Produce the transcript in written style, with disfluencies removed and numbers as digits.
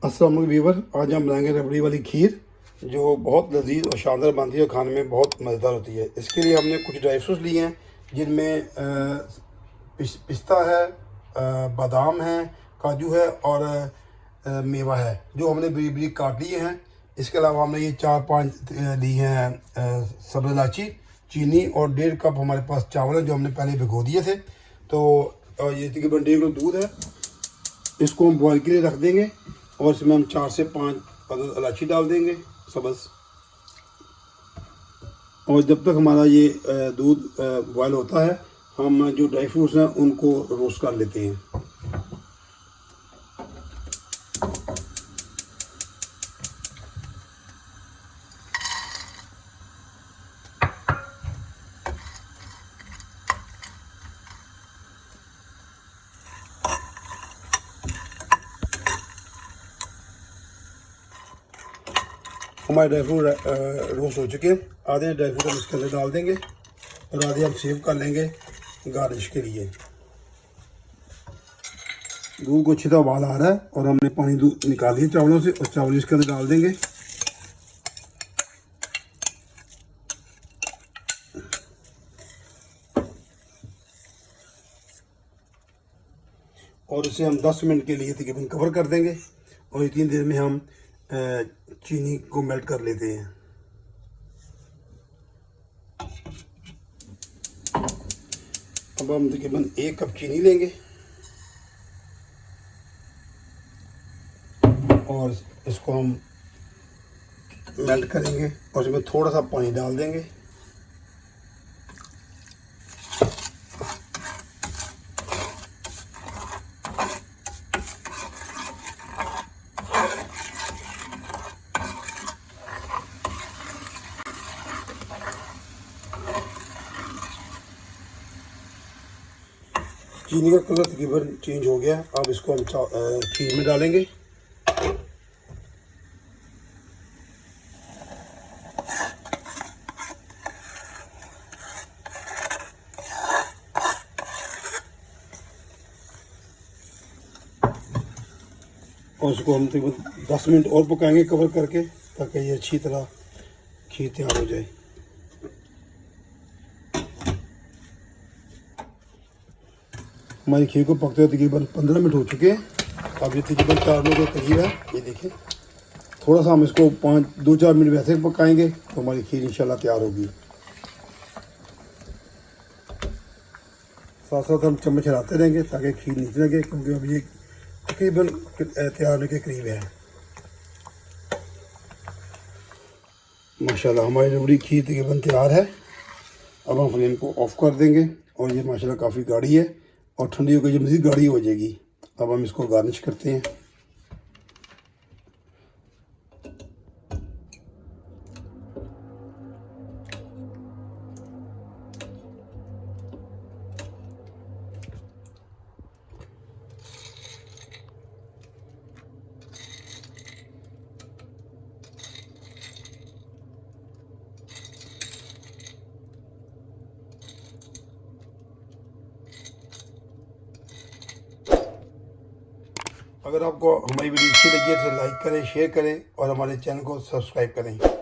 अस्सलाम वालेकुम व्यूवर, आज हम बनाएंगे रबड़ी वाली खीर जो बहुत लजीज और शानदार बनती है और खाने में बहुत मज़ेदार होती है। इसके लिए हमने कुछ ड्राई फ्रूट्स लिए हैं जिनमें पिस्ता है, बादाम है, काजू है और मेवा है जो हमने बरीक बरीक काट लिए हैं। इसके अलावा हमने ये 4-5 लिए हैं सब्ज़ इलायची, चीनी और 1.5 कप हमारे पास चावल है जो हमने पहले भिगो दिए थे। तो ये तकरीबन 1.5 किलो दूध है, इसको हम बॉयल के लिए रख देंगे और इसमें हम 4 से 5 अदद इलायची डाल देंगे सब्ज़। और जब तक हमारा ये दूध बॉयल होता है हम जो ड्राई फ्रूट्स हैं उनको रोस्ट कर लेते हैं। हमारे ड्राई फ्रूट रोस्ट हो चुके हैं। आधे ड्राई फ्रूट हम इसके अंदर डाल देंगे और आधे हम सेव कर लेंगे गार्निश के लिए। दूध को अच्छी तरह उबाल आ रहा है और हमने पानी दूध निकाल दिया चावलों से और चावल इसके अंदर डाल देंगे। और इसे हम 10 मिनट के लिए तकरीबन कवर कर देंगे और इतनी देर में हम चीनी को मेल्ट कर लेते हैं। अब हम तकरीबन 1 कप चीनी लेंगे और इसको हम मेल्ट करेंगे और इसमें थोड़ा सा पानी डाल देंगे। चीनी का कलर तकरीबन चेंज हो गया। अब इसको हम खीर में डालेंगे। और इसको हम तकरीबन 10 मिनट और पकाएंगे कवर करके ताकि ये अच्छी तरह खीर तैयार हो जाए। हमारी खीर को पकते हुए तकरीबन 15 मिनट हो चुके हैं। अब ये तकरीबन 4 मिनट के करीब है। ये देखें, थोड़ा सा हम इसको 2-4 मिनट वैसे पकाएंगे तो हमारी खीर इंशाल्लाह तैयार होगी। साथ साथ हम चम्मच हिलाते रहेंगे ताकि खीर नीचे लगे, क्योंकि अब ये तकरीबन तैयार होने के करीब है। माशाल्लाह हमारी रबड़ी खीर तकरीबन तैयार है। अब हम फ्लेम को ऑफ कर देंगे और ये माशाल्लाह काफ़ी गाढ़ी है और ठंडी होकर ये मज़ीद गाढ़ी हो जाएगी। अब हम इसको गार्निश करते हैं। अगर आपको हमारी वीडियो अच्छी लगी है तो लाइक करें, शेयर करें और हमारे चैनल को सब्सक्राइब करें।